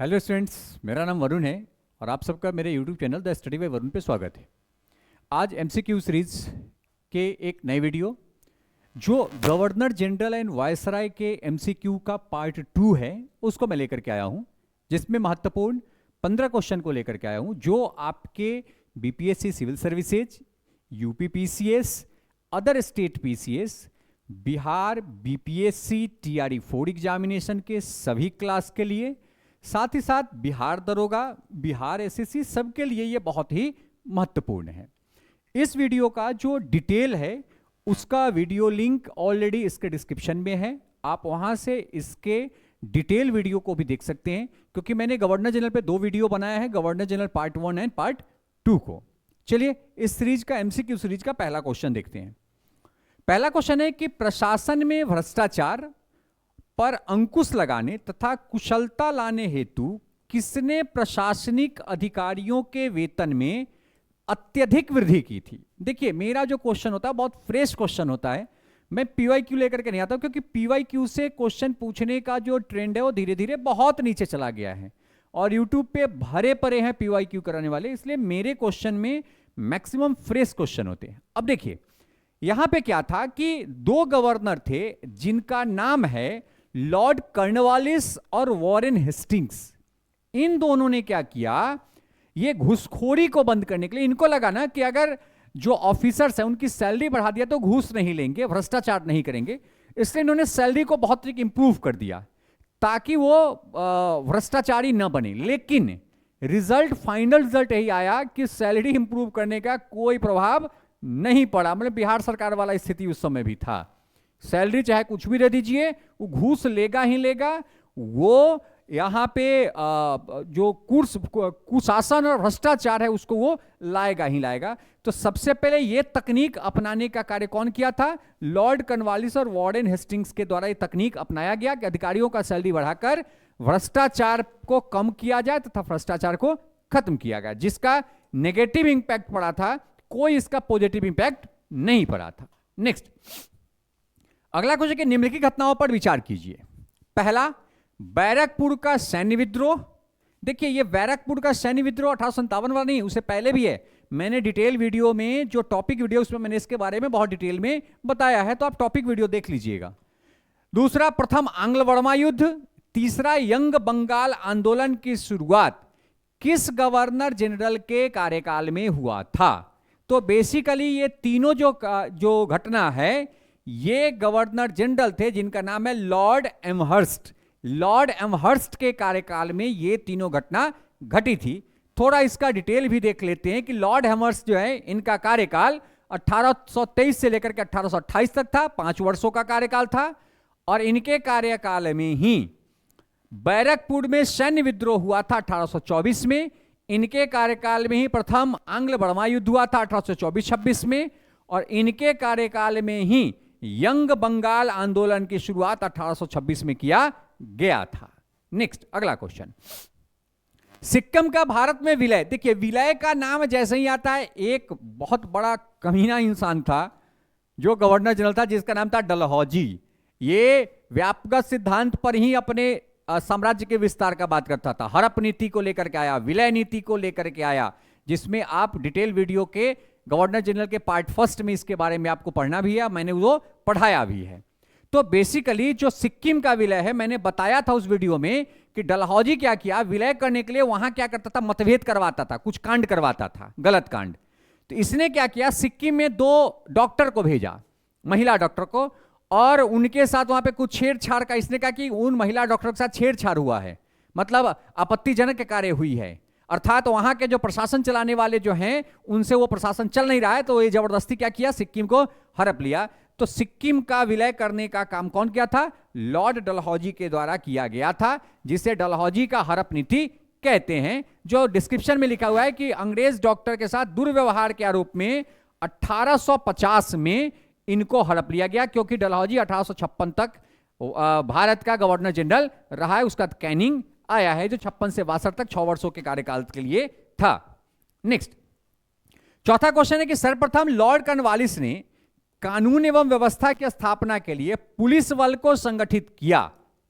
Hello students, मेरा नाम वरुण है और आप सबका मेरे YouTube channel the study bye Varun पे स्वागत है। आज एमसीक्यू सीरीज के एक नए वीडियो जो गवर्नर जनरल एंड वायसराय के एमसीक्यू का पार्ट 2 है उसको मैं लेकर के आया हूं, जिसमें महत्वपूर्ण 15 क्वेश्चन को लेकर के आया हूं जो आपके BPSC civil services, UP PCS, other state PCS, Bihar BPSC TRE 4 examination के सभी क्लास के लिए, साथ ही साथ बिहार दरोगा, बिहार एसएससी सबके लिए ये बहुत ही महत्वपूर्ण है। इस वीडियो का जो डिटेल है उसका वीडियो लिंक ऑलरेडी इसके डिस्क्रिप्शन में है, आप वहां से इसके डिटेल वीडियो को भी देख सकते हैं, क्योंकि मैंने गवर्नर जनरल पे 2 वीडियो बनाया है, governor general part 1 and part 2 को। चलिए इस सीरीज का एमसीक्यू सीरीज का पहला क्वेश्चन देखते हैं। पहला क्वेश्चन है कि प्रशासन में भ्रष्टाचार पर अंकुश लगाने तथा कुशलता लाने हेतु किसने प्रशासनिक अधिकारियों के वेतन में अत्यधिक वृद्धि की थी। देखिए मेरा जो क्वेश्चन होता है बहुत फ्रेश क्वेश्चन होता है, मैं पीवाईक्यू लेकर के नहीं आता, क्योंकि पीवाईक्यू से क्वेश्चन पूछने का जो ट्रेंड है वो धीरे धीरे बहुत नीचे चला गया है और यूट्यूब पे भरे पड़े हैं पीवाईक्यू कराने वाले, इसलिए मेरे क्वेश्चन में मैक्सिमम फ्रेश क्वेश्चन होते हैं। अब देखिए यहां पे क्या था कि 2 गवर्नर थे जिनका नाम है लॉर्ड कॉर्नवालिस और वॉरेन हेस्टिंग्स। इन दोनों ने क्या किया, ये घूसखोरी को बंद करने के लिए, इनको लगा ना कि अगर जो ऑफिसर्स हैं उनकी सैलरी बढ़ा दिया तो घूस नहीं लेंगे, भ्रष्टाचार नहीं करेंगे, इसलिए इन्होंने सैलरी को बहुत इंप्रूव कर दिया ताकि वो भ्रष्टाचारी न बने। लेकिन रिजल्ट, फाइनल रिजल्ट यही आया कि सैलरी इंप्रूव करने का कोई प्रभाव नहीं पड़ा। मतलब बिहार सरकार वाला स्थिति उस समय भी था, सैलरी चाहे कुछ भी दे दीजिए वो घूस लेगा ही लेगा। वो यहां पे जो कुशासन और भ्रष्टाचार है उसको वो लाएगा ही लाएगा। तो सबसे पहले ये तकनीक अपनाने का कार्य कौन किया था, लॉर्ड कॉर्नवालिस और वॉरेन हेस्टिंग्स के द्वारा ये तकनीक अपनाया गया कि अधिकारियों का सैलरी बढ़ाकर भ्रष्टाचार को कम किया जाए तथा भ्रष्टाचार को खत्म किया गया, जिसका नेगेटिव इंपैक्ट पड़ा था, कोई इसका पॉजिटिव इंपैक्ट नहीं पड़ा था। नेक्स्ट अगला क्वेश्चन कि निम्नलिखित घटनाओं पर विचार कीजिए। पहला, बैरकपुर का सैन्य विद्रोह। देखिए ये बैरकपुर का सैन्य विद्रोह 1857 वाला नहीं, उससे पहले भी है। मैंने डिटेल वीडियो में जो टॉपिक वीडियो उसमें मैंने इसके बारे में बहुत डिटेल में बताया है, तो आप टॉपिक वीडियो देख लीजिएगा। दूसरा, प्रथम आंग्ल बर्मा युद्ध। तीसरा, यंग बंगाल आंदोलन की शुरुआत किस गवर्नर जनरल के कार्यकाल में हुआ था। तो बेसिकली ये तीनों जो घटना है ये गवर्नर जनरल थे जिनका नाम है लॉर्ड एमहर्स्ट। लॉर्ड एमहर्स्ट के कार्यकाल में ये तीनों घटना घटी थी। थोड़ा इसका डिटेल भी देख लेते हैं कि लॉर्ड एमहर्स्ट जो है इनका कार्यकाल 1823 से लेकर के 1828 तक था, 5 वर्षों का कार्यकाल था। और इनके कार्यकाल में ही बैरकपुर में सैन्य विद्रोह हुआ था 1824 में। इनके कार्यकाल में ही प्रथम आंग्ल बर्मा युद्ध हुआ था 1824-26 में। और इनके कार्यकाल में ही यंग बंगाल आंदोलन की शुरुआत 1826 में किया गया था। नेक्स्ट अगला क्वेश्चन, सिक्किम का भारत में विलय। देखिए विलय का नाम जैसे ही आता है, एक बहुत बड़ा कमीना इंसान था जो गवर्नर जनरल था जिसका नाम था डलहौजी। ये व्यापक सिद्धांत पर ही अपने साम्राज्य के विस्तार का बात करता था। हड़प नीति को लेकर के आया, विलय नीति को लेकर के आया, जिसमें आप डिटेल वीडियो के गवर्नर जनरल के पार्ट 1 में इसके बारे में आपको पढ़ना भी है, मैंने वो पढ़ाया भी है। तो बेसिकली जो सिक्किम का विलय है, मैंने बताया था उस वीडियो में कि डलहौजी क्या किया, विलय करने के लिए वहां क्या करता था, मतभेद करवाता था, कुछ कांड करवाता था, गलत कांड। तो इसने क्या किया, सिक्किम में 2 डॉक्टर को भेजा, महिला डॉक्टर को, और उनके साथ वहां पे कुछ छेड़छाड़ का, इसने कहा कि उन महिला डॉक्टर के साथ छेड़छाड़ हुआ है, मतलब आपत्तिजनक कार्य हुई है, अर्थात वहां के जो प्रशासन चलाने वाले जो हैं उनसे वो प्रशासन चल नहीं रहा है, तो ये जबरदस्ती क्या किया, सिक्किम को हड़प लिया। तो सिक्किम का विलय करने का काम कौन किया था, लॉर्ड डलहौजी के द्वारा किया गया था, जिसे डलहौजी का हड़प नीति कहते हैं। जो डिस्क्रिप्शन में लिखा हुआ है कि अंग्रेज डॉक्टर के साथ दुर्व्यवहार के आरोप में 1850 में इनको हड़प लिया गया, क्योंकि डलहौजी 1856 तक भारत का गवर्नर जनरल रहा है, उसका कैनिंग आया है जो 56 से 62 तक 6 वर्षों के कार्यकाल के लिए था। नेक्स्ट चौथा क्वेश्चन है कि सर्वप्रथम लॉर्ड कॉर्नवालिस ने कानून एवं व्यवस्था की स्थापना के लिए पुलिस बल को संगठित किया।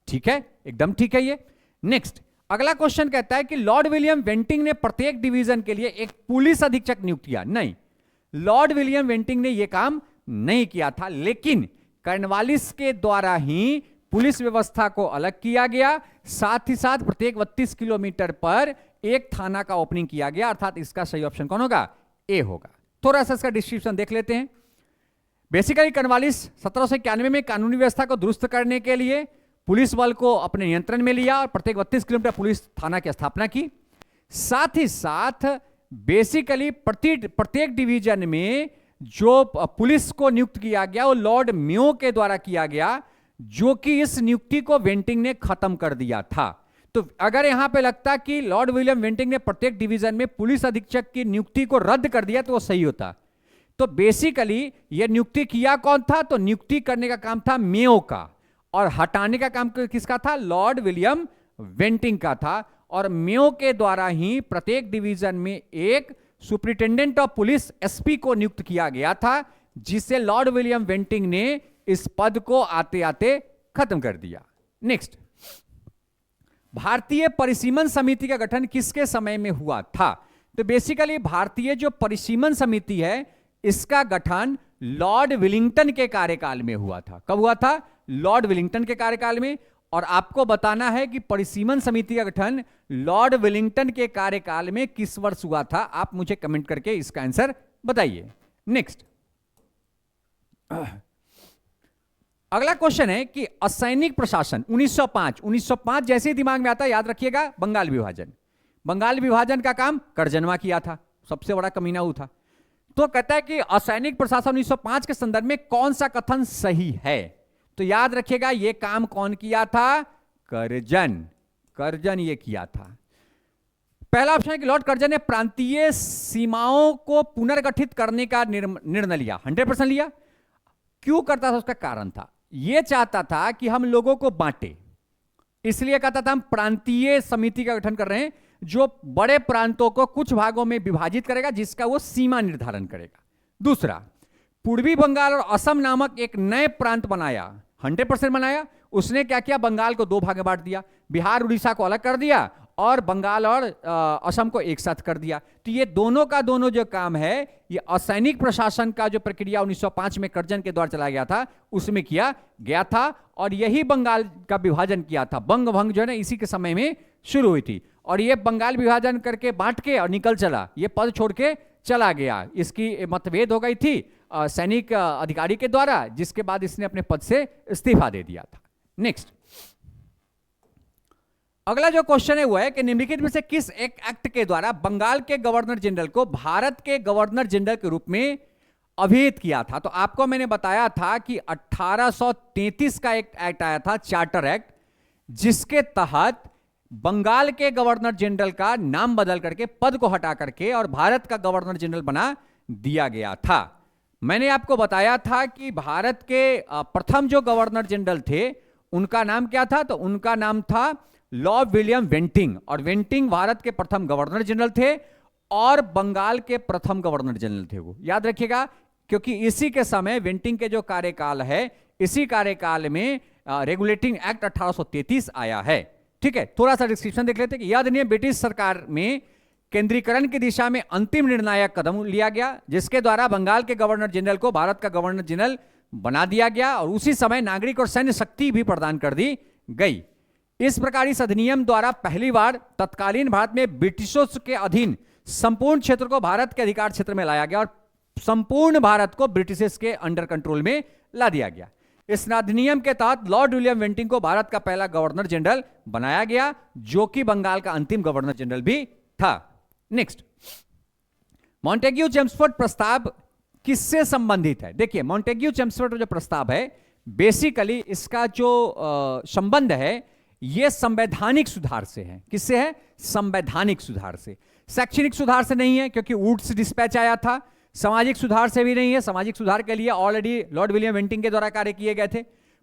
ठीक है, एकदम ठीक है ये। नेक्स्ट अगला क्वेश्चन कहता है कि लॉर्ड विलियम वेंटिंग ने प्रत्येक डिवीजन के लिए एक पुलिस अधीक्षक नियुक्त किया। नहीं, लॉर्ड विलियम वेंटिंग ने यह काम नहीं किया था, लेकिन कॉर्नवालिस के द्वारा ही पुलिस व्यवस्था को अलग किया गया। साथ ही साथ प्रत्येक 32 किलोमीटर पर एक थाना का ओपनिंग किया गया, अर्थात इसका सही ऑप्शन कौन होगा? ए होगा। थोड़ा सा इसका डिस्क्रिप्शन देख लेते हैं। बेसिकली कॉर्नवालिस 1791 में कानूनी व्यवस्था को दुरुस्त करने के लिए पुलिस बल को अपने नियंत्रण में लिया और प्रत्येक 32 किलोमीटर पुलिस थाना की स्थापना की। साथ ही साथ बेसिकली प्रत्येक डिवीजन में जो पुलिस को नियुक्त किया गया वो लॉर्ड मेयो के द्वारा किया गया, जो कि इस नियुक्ति को वेंटिंग ने खत्म कर दिया था। तो अगर यहां पे लगता कि लॉर्ड विलियम वेंटिंग ने प्रत्येक डिवीजन में पुलिस अधीक्षक की नियुक्ति को रद्द कर दिया तो वो सही होता। तो बेसिकली यह नियुक्ति किया कौन था? तो नियुक्ति करने का काम था मेयो का और हटाने का काम किसका था? लॉर्ड विलियम वेंटिंग का था। और मेयो के द्वारा ही प्रत्येक डिवीजन में एक सुपरिटेंडेंट ऑफ पुलिस एसपी को नियुक्त किया गया था, जिसे लॉर्ड विलियम वेंटिंग ने इस पद को आते आते खत्म कर दिया। नेक्स्ट, भारतीय परिसीमन समिति का गठन किसके समय में हुआ था? तो बेसिकली भारतीय जो परिसीमन समिति है इसका गठन लॉर्ड विलिंगटन के कार्यकाल में हुआ था। कब हुआ था? लॉर्ड विलिंगटन के कार्यकाल में। और आपको बताना है कि परिसीमन समिति का गठन लॉर्ड विलिंगटन के कार्यकाल में किस वर्ष हुआ था। आप मुझे कमेंट करके इसका आंसर बताइए। नेक्स्ट, अगला क्वेश्चन है कि असैनिक प्रशासन 1905 जैसे ही दिमाग में आता है याद रखिएगा बंगाल विभाजन। बंगाल विभाजन का काम करजनवा किया था, सबसे बड़ा कमीना वो था। तो कहता है कि असैनिक प्रशासन 1905 के संदर्भ में कौन सा कथन सही है? तो याद रखिएगा यह काम कौन किया था? करजन ये किया था। पहला ऑप्शन है कि लॉर्ड कर्जन ने प्रांतीय सीमाओं को पुनर्गठित करने का निर्णय लिया। 100% लिया। क्यों करता था? उसका कारण था, यह चाहता था कि हम लोगों को बांटे, इसलिए कहता था हम प्रांतीय समिति का गठन कर रहे हैं जो बड़े प्रांतों को कुछ भागों में विभाजित करेगा, जिसका वो सीमा निर्धारण करेगा। दूसरा, पूर्वी बंगाल और असम नामक एक नए प्रांत बनाया। 100% बनाया। उसने क्या किया? बंगाल को दो भाग में बांट दिया, बिहार उड़ीसा को अलग कर दिया और बंगाल और असम को एक साथ कर दिया। तो ये दोनों का दोनों जो काम है, ये असैनिक प्रशासन का जो प्रक्रिया 1905 में कर्जन के द्वारा चलाया गया था उसमें किया गया था, और यही बंगाल का विभाजन किया था। बंग भंग जो है ना इसी के समय में शुरू हुई थी, और ये बंगाल विभाजन करके बांट के और निकल चला, ये पद छोड़ के चला गया। इसकी मतभेद हो गई थी सैनिक अधिकारी के द्वारा, जिसके बाद इसने अपने पद से इस्तीफा दे दिया था। नेक्स्ट, अगला जो क्वेश्चन है वो है कि निम्नलिखित में से किस एक एक्ट के द्वारा बंगाल के गवर्नर जनरल को भारत के गवर्नर जनरल के रूप में अभिहित किया था? तो आपको मैंने बताया था कि 1833 का एक एक्ट आया था, चार्टर एक्ट, जिसके तहत बंगाल के गवर्नर जनरल का नाम बदल करके, पद को हटा करके और भारत का गवर्नर जनरल बना दिया गया था। मैंने आपको बताया था कि भारत के प्रथम जो गवर्नर जनरल थे उनका नाम क्या था? तो उनका नाम था लॉर्ड विलियम वेंटिंग, और वेंटिंग भारत के प्रथम गवर्नर जनरल थे और बंगाल के प्रथम गवर्नर जनरल थे वो। याद रखिएगा, क्योंकि इसी के समय वेंटिंग के जो कार्यकाल है, इसी कार्यकाल में रेगुलेटिंग एक्ट 1833 आया है। ठीक है, थोड़ा सा डिस्क्रिप्शन देख लेते हैं कि यह अधिनियम ब्रिटिश सरकार में केंद्रीकरण की दिशा में अंतिम निर्णायक कदम लिया गया, जिसके द्वारा बंगाल के गवर्नर जनरल को भारत का गवर्नर जनरल बना दिया गया और उसी समय नागरिक और सैन्य शक्ति भी प्रदान कर दी गई। इस प्रकार इस अधिनियम द्वारा पहली बार तत्कालीन भारत में ब्रिटिशों के अधीन संपूर्ण क्षेत्र को भारत के अधिकार क्षेत्र में लाया गया और संपूर्ण भारत को ब्रिटिश के अंडर कंट्रोल में ला दिया गया। इस अधिनियम के तहत लॉर्ड विलियम वेंटिंग को भारत का पहला गवर्नर जनरल बनाया गया, जो कि बंगाल का अंतिम गवर्नर जनरल भी था। नेक्स्ट, मॉन्टेग्यू चेम्सफोर्ड प्रस्ताव किससे संबंधित है? देखिए, मॉन्टेग्यू चेम्सफोर्ड जो प्रस्ताव है, बेसिकली इसका जो संबंध है यह संवैधानिक सुधार से है। किससे है? संवैधानिक सुधार से। शैक्षणिक सुधार से नहीं है, क्योंकि वुड्स डिस्पैच आया था। सामाजिक सुधार से भी नहीं है, सामाजिक सुधार के लिए ऑलरेडी लॉर्ड विलियम वेंटिंग के द्वारा कार्य किए गए थे।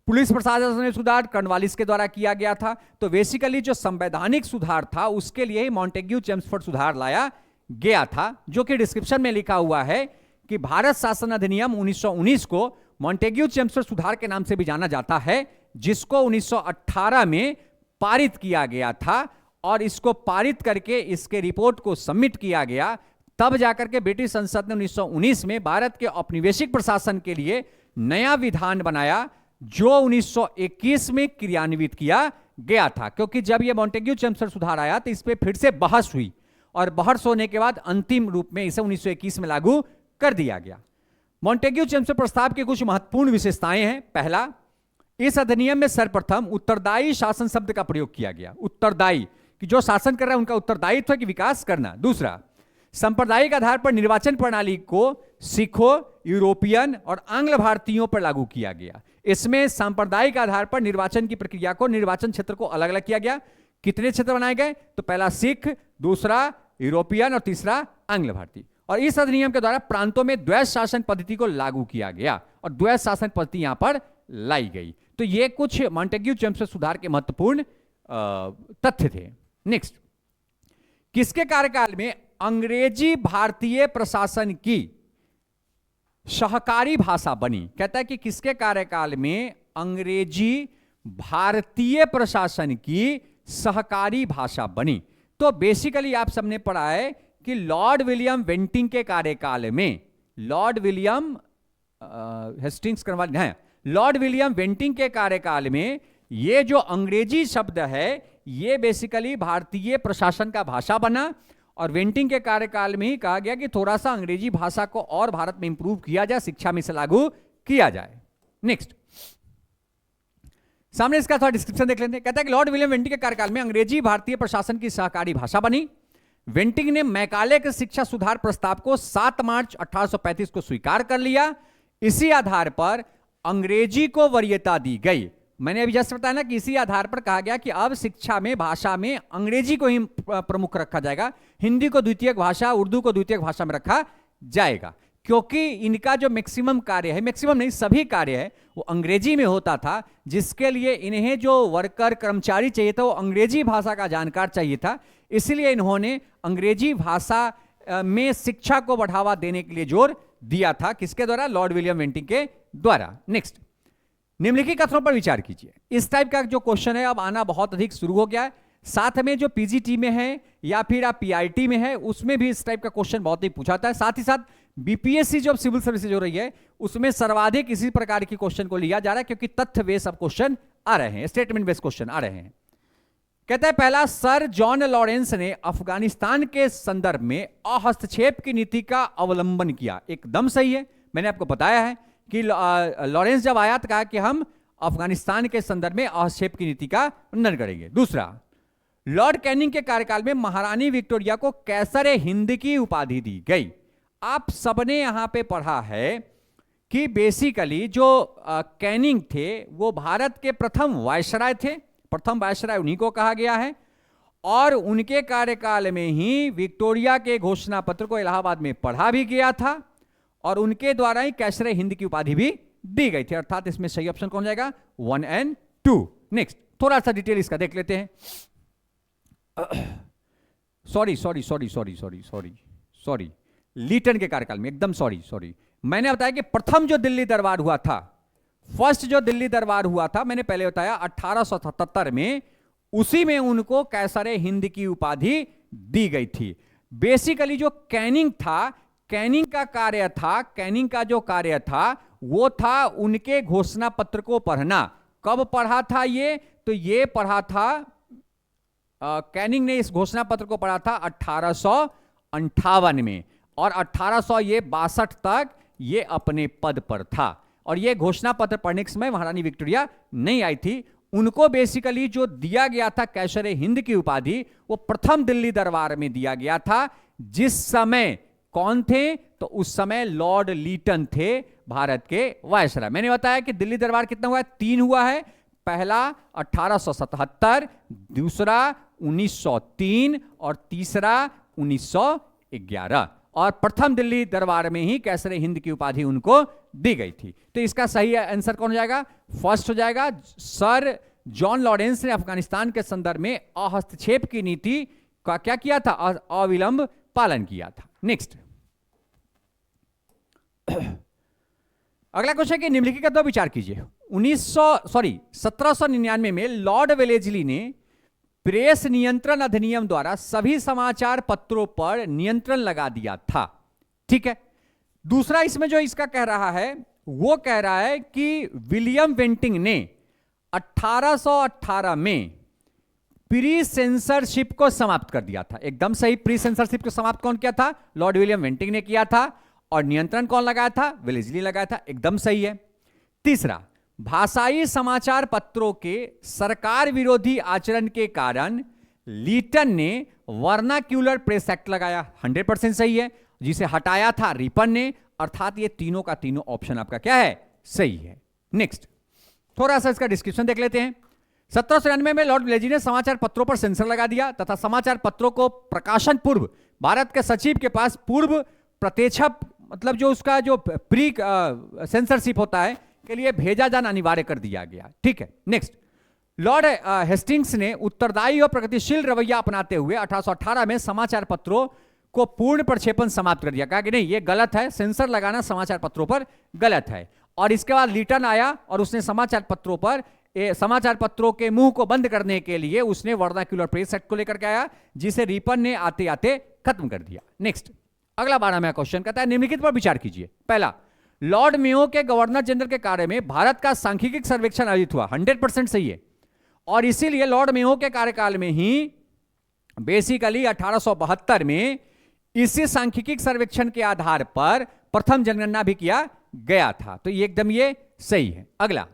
पुलिस प्रशासन में सुधार कॉर्नवालिस के द्वारा किया गया था। तो बेसिकली जो संवैधानिक सुधार था उसके लिए ही मॉन्टेग्यू चेम्सफोर्ड सुधार लाया गया था, जो कि डिस्क्रिप्शन में लिखा हुआ है कि भारत शासन अधिनियम 1919 को मॉन्टेग्यू चेम्सफोर्ड सुधार के नाम से भी जाना जाता है, जिसको 1918 में पारित किया गया था और इसको पारित करके इसके रिपोर्ट को सबमिट किया गया, तब जाकर के ब्रिटिश संसद ने 1919 में भारत के औपनिवेशिक प्रशासन के लिए नया विधान बनाया, जो 1921 में क्रियान्वित किया गया था। क्योंकि जब यह मॉन्टेग्यू चेम्स्फोर सुधार आया तो इस पे फिर से बहस हुई, और बहस होने के बाद अंतिम रूप में इसे 1921 में लागू कर दिया गया। मॉन्टेग्यू चेम्स्फोर प्रस्ताव की कुछ महत्वपूर्ण विशेषताएं हैं। पहला, इस अधिनियम में सर्वप्रथम उत्तरदायी शासन शब्द का प्रयोग किया गया। उत्तरदायी कि जो शासन कर रहा है उनका उत्तरदायित्व है कि विकास करना। दूसरा, सांप्रदायिक आधार पर निर्वाचन प्रणाली को सिखों, यूरोपियन और आंग्ल भारतीयों पर लागू किया गया। इसमें सांप्रदायिक आधार पर निर्वाचन की प्रक्रिया को, निर्वाचन क्षेत्र को अलग अलग किया गया। कितने क्षेत्र बनाए गए? तो पहला सिख, दूसरा यूरोपियन और तीसरा आंग्ल भारतीय। और इस अधिनियम के द्वारा प्रांतों में द्वैध शासन पद्धति को लागू किया गया और द्वैध शासन पद्धति यहां पर लाई गई। तो ये कुछ मॉन्टेग्यू चेम्स्फोर सुधार के महत्वपूर्ण तथ्य थे। नेक्स्ट, किसके कार्यकाल में अंग्रेजी भारतीय प्रशासन की सहकारी भाषा बनी? कहता है कि किसके कार्यकाल में अंग्रेजी भारतीय प्रशासन की सहकारी भाषा बनी? तो बेसिकली आप सबने पढ़ा है कि लॉर्ड विलियम बेंटिंक के कार्यकाल में, Lord William Hastings Lord William Bentinck के कार्यकाल में ये जो अंग्रेजी शब्द है ये बेसिकली भारतीय प्रशासन का भाषा बना, और वेंटिंग के कार्यकाल में ही कहा गया कि थोड़ा सा अंग्रेजी भाषा को और भारत में इंप्रूव किया जाए, शिक्षा में इसे लागू किया जाए। नेक्स्ट, सामने इसका थोड़ा डिस्क्रिप्शन देख लेते हैं। कहता है कि लॉर्ड विलियम वेंटिंग के कार्यकाल में अंग्रेजी भारतीय प्रशासन की सहकारी भाषा बनी। वेंटिंग ने मैकाले के शिक्षा सुधार प्रस्ताव को 7 मार्च 1835 को स्वीकार कर लिया। इसी आधार पर अंग्रेजी को वरीयता दी गई। मैंने अभी जस्ट बताया ना कि इसी आधार पर कहा गया कि अब शिक्षा में, भाषा में अंग्रेजी को ही प्रमुख रखा जाएगा, हिंदी को द्वितीयक भाषा, उर्दू को द्वितीयक भाषा में रखा जाएगा। क्योंकि इनका जो मैक्सिमम कार्य है, मैक्सिमम नहीं सभी कार्य है, वो अंग्रेजी में होता था, जिसके लिए इन्हें जो वर्कर कर्मचारी चाहिए था वो अंग्रेजी भाषा का जानकार चाहिए था। इसलिए इन्होंने अंग्रेजी भाषा में शिक्षा को बढ़ावा देने के लिए जोर दिया था। किसके द्वारा? लॉर्ड विलियम बेंटिंक के द्वारा। नेक्स्ट, निम्नलिखित कथनों पर विचार कीजिए। इस टाइप का जो क्वेश्चन है अब आना बहुत अधिक शुरू हो गया है। साथ में जो पीजीटी में है या फिर आप पीआईटी में है उसमें भी इस टाइप का क्वेश्चन बहुत ही पूछा जाता है। साथ ही साथ बीपीएससी जो सिविल सर्विसेज हो रही है उसमें सर्वाधिक इसी प्रकार के क्वेश्चन को लिया जा रहा है, क्योंकि तथ्य बेस्ड अब क्वेश्चन आ रहे हैं, स्टेटमेंट बेस्ड क्वेश्चन आ रहे हैं। कहता है पहला, सर जॉन लॉरेंस ने अफगानिस्तान के संदर्भ में अहस्तक्षेप की नीति का अवलंबन किया। एकदम सही है, मैंने आपको बताया है कि लॉरेंस जब आया तो कहा कि हम अफगानिस्तान के संदर्भ में हस्तक्षेप की नीति का उल्लंघन करेंगे। दूसरा, लॉर्ड कैनिंग के कार्यकाल में महारानी विक्टोरिया को कैसरे हिंद की उपाधि दी गई। आप सबने यहां पे पढ़ा है कि बेसिकली जो कैनिंग थे वो भारत के प्रथम वायसराय थे, प्रथम वायसराय उन्हीं को कहा गया है, और उनके कार्यकाल में ही विक्टोरिया के घोषणा पत्र को इलाहाबाद में पढ़ा भी गया था, और उनके द्वारा ही कैसरे हिंद की उपाधि भी दी गई थी। अर्थात इसमें सही ऑप्शन कौन जाएगा? 1 और 2। नेक्स्ट, थोड़ा सा डिटेल इसका देख लेते हैं। सॉरी, लीटन के कार्यकाल में, एकदम सॉरी, मैंने बताया कि प्रथम जो दिल्ली दरबार हुआ था, फर्स्ट जो दिल्ली दरबार हुआ था, मैंने पहले बताया 1877 में, उसी में उनको कैसरे हिंद की उपाधि दी गई थी। बेसिकली जो कैनिंग था, कैनिंग का जो कार्य था वो था उनके घोषणा पत्र को पढ़ना। कब पढ़ा था ये? तो ये पढ़ा था, कैनिंग ने इस घोषणा पत्र को पढ़ा था 1858 में, और 1862 तक ये अपने पद पर था। और ये घोषणा पत्र पढ़ने के समय महारानी विक्टोरिया नहीं आई थी। उनको बेसिकली जो दिया गया था कैसरे हिंद की उपाधि, वो प्रथम दिल्ली दरबार में दिया गया था, जिस समय कौन थे? तो उस समय लॉर्ड लीटन थे भारत के वायसराय। मैंने बताया कि दिल्ली दरबार कितना हुआ है? 3 हुआ है। पहला 1877, दूसरा 1903 और तीसरा 1911। और प्रथम दिल्ली दरबार में ही कैसरे हिंद की उपाधि उनको दी गई थी। तो इसका सही आंसर कौन हो जाएगा? फर्स्ट हो जाएगा। सर जॉन लॉरेंस ने अफगानिस्तान के संदर्भ में अहस्तक्षेप की नीति का क्या किया था? अविलंब पालन किया था। नेक्स्ट, अगला क्वेश्चन कि निम्नलिखित का विचार कीजिए। 1799 में लॉर्ड वेलेस्ली ने प्रेस नियंत्रण अधिनियम द्वारा सभी समाचार पत्रों पर नियंत्रण लगा दिया था। ठीक है। दूसरा इसमें जो इसका कह रहा है वो कह रहा है कि विलियम वेंटिंग ने 1818 में प्री सेंसरशिप को समाप्त कर दिया था। एकदम सही, प्री सेंसरशिप को समाप्त कौन किया था? लॉर्ड विलियम वेंटिंग ने किया था। और नियंत्रण कौन लगाया था? वेलेस्ली लगाया था। एकदम सही है। तीसरा, भाषाई समाचार पत्रों के सरकार विरोधी आचरण के कारण लीटन ने वर्नाक्यूलर प्रेस एक्ट लगाया। 100% सही है। जिसे हटाया था रिपन ने। अर्थात ये तीनों का तीनों ऑप्शन आपका क्या है? सही है। नेक्स्ट, थोड़ा सा इसका डिस्क्रिप्शन देख लेते हैं। 1793 में लॉर्ड वेलेस्ली ने समाचार पत्रों पर सेंसर लगा दिया तथा समाचार पत्रों को प्रकाशन पूर्व भारत के सचिव के पास पूर्व प्रत्यक्ष मतलब जो उसका जो प्री सेंसरशिप होता है के लिए भेजा जाना अनिवार्य कर दिया गया। ठीक है। नेक्स्ट, लॉर्ड हेस्टिंग्स ने उत्तरदायी और प्रगतिशील रवैया अपनाते हुए 1818 में समाचार पत्रों को पूर्ण प्रक्षेपण समाप्त कर दिया। कहा कि नहीं, ये गलत है, सेंसर लगाना समाचार पत्रों पर गलत है। और इसके बाद लीटन आया और उसने समाचार पत्रों पर समाचार पत्रों के मुंह को बंद करने के लिए उसने वर्नाक्यूलर प्रेस एक्ट को लेकर के आया, जिसे रिपन ने आते आते खत्म कर दिया। नेक्स्ट, अगला 12वां क्वेश्चन कहता है निम्नलिखित पर विचार कीजिए। पहला, लॉर्ड मेयो के गवर्नर जनरल के कार्य में भारत का सांख्यिकी सर्वेक्षण आयोजित हुआ। 100% सही है। और इसीलिए लॉर्ड मेयो के कार्यकाल में ही बेसिकली 1872 में इसी सांख्यिकी सर्वेक्षण के आधार पर प्रथम जनगणना भी किया गया था। तो ये एकदम ये सही है। अगला,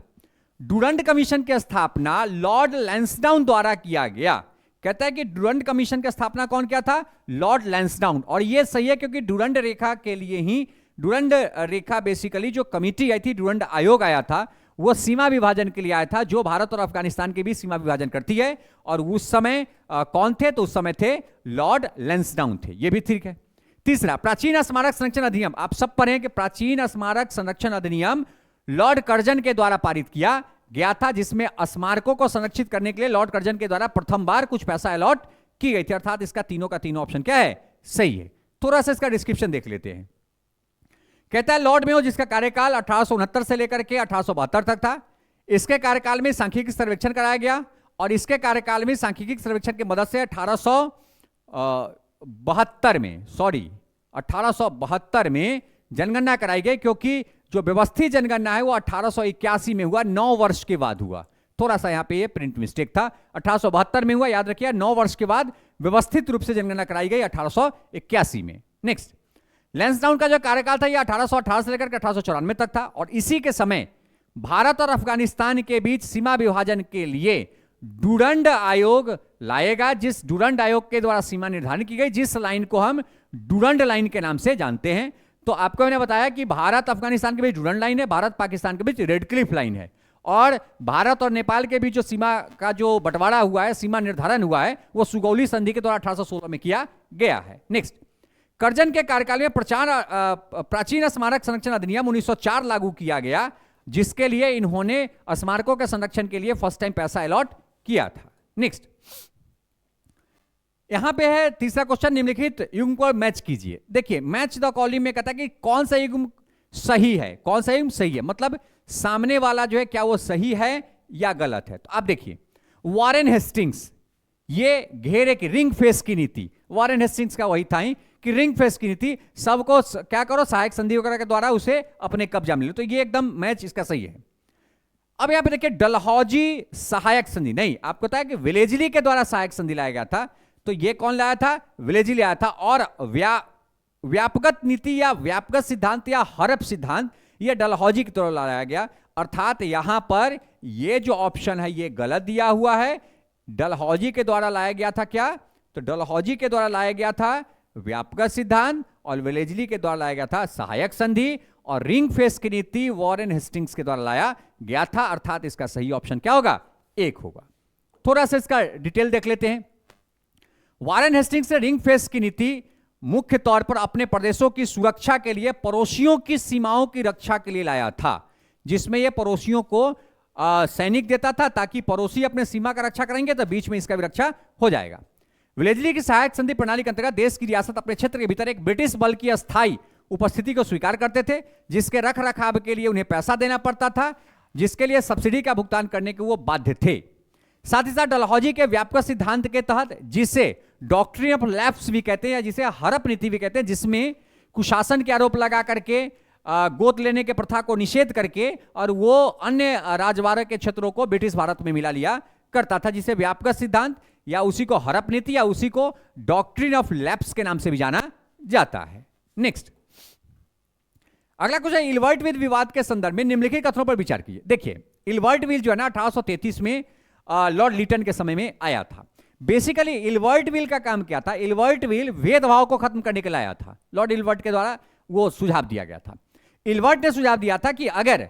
डुरंड कमीशन की स्थापना लॉर्ड लैंसडाउन द्वारा किया गया। कहता है कि डुरंड कमीशन की स्थापना कौन किया था? लॉर्ड लैंसडाउन। और यह सही है क्योंकि डुरंड रेखा के लिए ही, डुरंड रेखा बेसिकली जो कमिटी आई थी, डुरंड आयोग आया था, वो सीमा विभाजन के लिए आया था, जो भारत और अफगानिस्तान के बीच सीमा विभाजन करती है। और उस समय कौन थे? तो उस समय थे लॉर्ड लैंसडाउन थे। ये भी ठीक है। तीसरा, प्राचीन स्मारक संरक्षण अधिनियम। आप सब पढ़ें कि प्राचीन स्मारक संरक्षण अधिनियम लॉर्ड कर्जन के द्वारा पारित किया गया था, जिसमें स्मारकों को संरक्षित करने के लिए लॉर्ड कर्जन के द्वारा प्रथम बार कुछ पैसा अलॉट की गई थी। अर्थात इसका तीनों का तीनों ऑप्शन क्या है? सही है। थोड़ा सा इसका डिस्क्रिप्शन देख लेते हैं। कहता है लॉर्ड मेयो, जिसका कार्यकाल 1869 से लेकर के 1872 तक था, इसके कार्यकाल में सांख्यिकी सर्वेक्षण कराया गया। और इसके कार्यकाल में सांख्यिकी सर्वेक्षण की मदद से 1872 में जनगणना कराई गई, क्योंकि जो व्यवस्थित जनगणना है वो 1881 में हुआ, 9 वर्ष के बाद हुआ। थोड़ा सा यहां पे ये प्रिंट मिस्टेक था। 1872 में हुआ, याद रखिए। 9 वर्ष के बाद व्यवस्थित रूप से जनगणना कराई गई 1881 में। नेक्स्ट, लैंसडाउन का जो कार्यकाल था ये 1818 से लेकर 1894 तक था। और इसी के समय भारत और अफगानिस्तान के बीच सीमा विभाजन के लिए डुरंड आयोग लाएगा, जिस डुरंड आयोग के द्वारा सीमा निर्धारित की गई, जिस लाइन को हम डुरंड लाइन के नाम से जानते हैं। तो आपको मैंने बताया कि भारत अफगानिस्तान के बीच डुरंड लाइन है, भारत पाकिस्तान के बीच रेड क्लिफ लाइन है, और भारत और नेपाल के बीच जो सीमा का जो बंटवारा हुआ है, सीमा निर्धारण हुआ है, वो सुगौली संधि के द्वारा 1816 में किया गया है। नेक्स्ट, कर्जन के कार्यकाल में प्राचीन स्मारक संरक्षण अधिनियम 1904 लागू किया गया, जिसके लिए इन्होंने स्मारकों के संरक्षण के लिए फर्स्ट टाइम पैसा अलॉट किया था। नेक्स्ट, यहां पे है तीसरा क्वेश्चन, निम्नलिखित युग्म को मैच कीजिए। देखिए, मैच द कॉलम में कहता है कि कौन सा युग्म सही है, कौन सा युग्म सही है, मतलब सामने वाला जो है क्या वो सही है या गलत है। तो आप देखिए, वॉरेन हेस्टिंग्स, ये घेरे की रिंग फेस की नीति, वॉरेन हेस्टिंग्स का वही था ही कि रिंग फेस की नीति, सबको क्या करो, सहायक संधि वगैरह के द्वारा उसे अपने कब्जा में लो। तो ये एकदम मैच इसका सही है। अब यहां पे देखिए, डलहौजी सहायक संधि नहीं, आपको पता है कि वेलेस्ली के द्वारा सहायक संधि लाया गया था। तो ये कौन लाया था? वेलेस्ली लाया था। और व्यापक नीति या व्यापक सिद्धांत या हड़प सिद्धांत, ये डलहौजी की तरफ लाया गया। अर्थात यहां पर ये जो ऑप्शन है ये गलत दिया हुआ है। डलहौजी के द्वारा लाया गया था क्या? तो डलहौजी के द्वारा लाया गया था व्यापक सिद्धांत, और वेलेस्ली के द्वारा लाया गया था सहायक संधि, और रिंग फेस की नीति वॉरेन हेस्टिंग्स के द्वारा लाया गया था। अर्थात इसका सही ऑप्शन क्या होगा? 1 होगा। थोड़ा सा इसका डिटेल देख लेते हैं। वॉरेन हेस्टिंग्स ने रिंग फेस की नीति मुख्य तौर पर अपने प्रदेशों की सुरक्षा के लिए पड़ोसियों की सीमाओं की रक्षा के लिए लाया था, जिसमें यह पड़ोसियों को सैनिक देता था, ताकि पड़ोसी अपने सीमा का रक्षा करेंगे तो बीच में इसका भी रक्षा हो जाएगा। वेलेस्ली की सहायक संधि प्रणाली के अंतर्गत देश की रियासत अपने क्षेत्र के भीतर एक ब्रिटिश बल की अस्थायी उपस्थिति को स्वीकार करते थे, जिसके रख रखाव के लिए उन्हें पैसा देना पड़ता था, जिसके लिए सब्सिडी का भुगतान करने के वो बाध्य थे। साथ ही साथ डलहौजी के व्यापक सिद्धांत के तहत, जिसे डॉक्ट्रिन ऑफ लैप्स भी कहते हैं या जिसे हड़प नीति भी कहते हैं, जिसमें कुशासन के आरोप लगा करके गोद लेने के प्रथा को निषेध करके और वो अन्य राजवाड़े के क्षेत्रों को ब्रिटिश भारत में मिला लिया करता था, जिसे व्यापक सिद्धांत या उसी को हड़प नीति या उसी को डॉक्ट्रिन ऑफ लैप्स के नाम से भी जाना जाता है। नेक्स्ट, अगला क्वेश्चन, इल्बर्ट विल विवाद के संदर्भ में निम्नलिखित कथनों पर विचार कीजिए। देखिए, इल्बर्ट विल जो है ना 1833 में लॉर्ड लिटन के समय में आया था। बेसिकली इल्बर्ट विल का काम क्या था? इल्बर्ट विल भेदभाव को खत्म करने के लिए आया था। लॉर्ड इल्बर्ट के द्वारा वो सुझाव दिया गया था। इल्बर्ट ने सुझाव दिया था कि अगर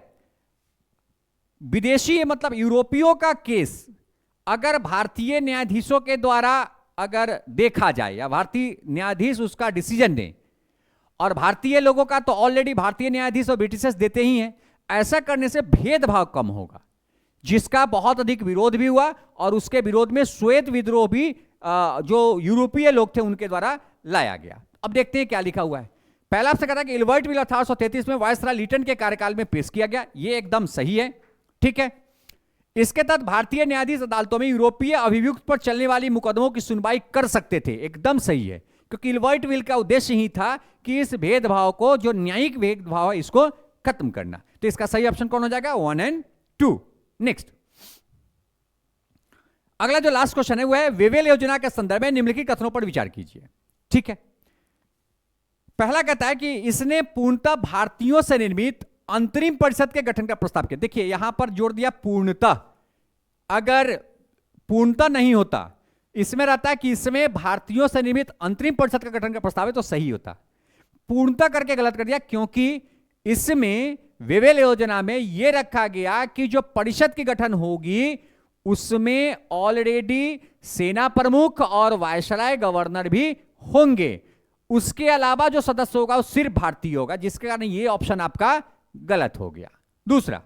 विदेशी मतलब यूरोपियों का केस अगर भारतीय न्यायाधीशों के द्वारा अगर देखा जाए या भारतीय न्यायाधीश उसका डिसीजन दें, और भारतीय लोगों का तो ऑलरेडी भारतीय न्यायाधीश और ब्रिटिशर्स देते ही हैं, ऐसा करने से भेदभाव कम होगा, जिसका बहुत अधिक विरोध भी हुआ और उसके विरोध में श्वेत विद्रोह भी जो यूरोपीय लोग थे उनके द्वारा लाया गया। अब देखते हैं क्या लिखा हुआ है। पहला आपसे कहा कि इल्बर्ट विल 1833 में वायसराय लिटन के कार्यकाल में पेश किया गया, ये एकदम सही है, ठीक है। इसके तहत भारतीय न्यायाधीश अदालतों में यूरोपीय अभियुक्त पर चलने वाली मुकदमों की सुनवाई कर सकते थे, एकदम सही है, क्योंकि इल्बर्ट विल का उद्देश्य ही था कि इस भेदभाव को, जो न्यायिक भेदभाव है, इसको खत्म करना। तो इसका सही ऑप्शन कौन हो जाएगा? 1 और 2। नेक्स्ट, अगला जो लास्ट क्वेश्चन है वो है वेवेल योजना के संदर्भ में निम्नलिखित कथनों पर विचार कीजिए, ठीक है। पहला कहता है कि इसने पूर्णतः भारतीयों से निर्मित अंतरिम परिषद के गठन का प्रस्ताव किया। देखिए यहां पर जोड़ दिया पूर्णतः, अगर पूर्णतः नहीं होता, इसमें रहता है कि इसमें भारतीयों से निर्मित अंतरिम परिषद का गठन का प्रस्ताव है तो सही होता। पूर्णतः करके गलत कर दिया, क्योंकि इसमें वेवेल योजना में यह रखा गया कि जो परिषद की गठन होगी उसमें ऑलरेडी सेना प्रमुख और वायसराय गवर्नर भी होंगे, उसके अलावा जो सदस्य होगा वो सिर्फ भारतीय होगा, जिसके कारण ये ऑप्शन आपका गलत हो गया। दूसरा,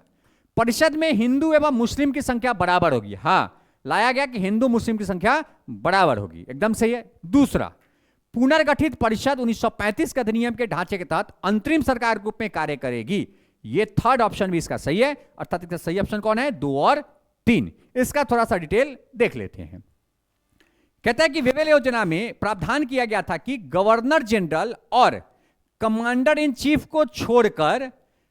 परिषद में हिंदू एवं मुस्लिम की संख्या बराबर होगी। हां, लाया गया कि हिंदू मुस्लिम की संख्या बराबर होगी, एकदम सही है। दूसरा, पुनर्गठित परिषद 1935 के अधिनियम के ढांचे के तहत अंतरिम सरकार के रूप में कार्य करेगी, ये थर्ड ऑप्शन भी इसका सही है। अर्थात इसका सही ऑप्शन कौन है? 2 और 3। इसका थोड़ा सा डिटेल देख लेते हैं। कहता है कि वेवेल योजना में प्रावधान किया गया था कि गवर्नर जनरल और कमांडर इन चीफ को छोड़कर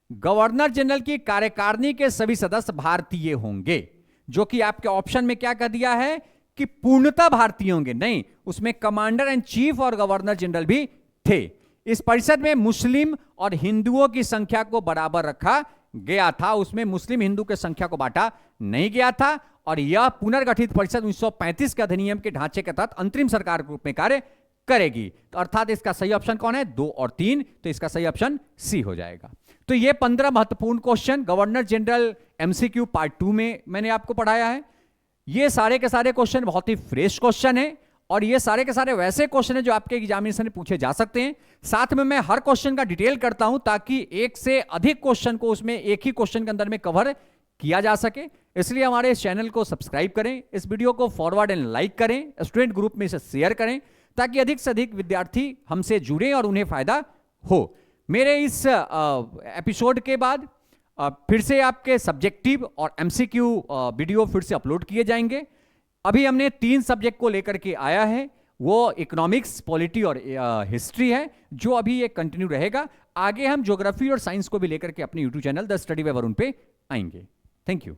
गवर्नर जनरल की कार्यकारिणी के सभी सदस्य भारतीय होंगे, जो कि आपके ऑप्शन में क्या कर दिया है कि पूर्णतः भारतीय होंगे, नहीं, उसमें कमांडर एंड चीफ और गवर्नर जनरल भी थे। इस परिषद में मुस्लिम और हिंदुओं की संख्या को बराबर रखा गया था, उसमें मुस्लिम हिंदू की संख्या को बांटा नहीं गया था। और यह पुनर्गठित परिषद 1935 के अधिनियम के ढांचे के तहत अंतरिम सरकार के रूप में कार्य करेगी। तो अर्थात इसका सही ऑप्शन कौन है? 2 और 3। तो इसका सही ऑप्शन सी हो जाएगा। तो ये 15 महत्वपूर्ण question governor general MCQ part 2 में मैंने आपको पढ़ाया है। ये सारे के सारे क्वेश्चन बहुत ही फ्रेश क्वेश्चन है और ये सारे के सारे वैसे क्वेश्चन है जो आपके एग्जामिनेशन में पूछे जा सकते हैं। साथ में मैं हर क्वेश्चन का डिटेल करता हूं ताकि एक से अधिक क्वेश्चन को उसमें एक ही क्वेश्चन के अंदर में कवर किया जा सके। इसलिए हमारे इस चैनल को सब्सक्राइब करें, इस वीडियो को फॉरवर्ड एंड लाइक करें, स्टूडेंट ग्रुप में इसे शेयर करें ताकि अधिक से अधिक विद्यार्थी हमसे जुड़ें और उन्हें फायदा हो। मेरे इस एपिसोड के बाद फिर से आपके सब्जेक्टिव और एमसीक्यू वीडियो फिर से अपलोड किए जाएंगे। अभी हमने 3 सब्जेक्ट को लेकर के आया है, वो इकोनॉमिक्स, पॉलिटी और हिस्ट्री है, जो अभी ये कंटिन्यू रहेगा। आगे हम ज्योग्राफी और साइंस को भी लेकर के अपने YouTube channel the study bye Varun पे आएंगे। Thank you.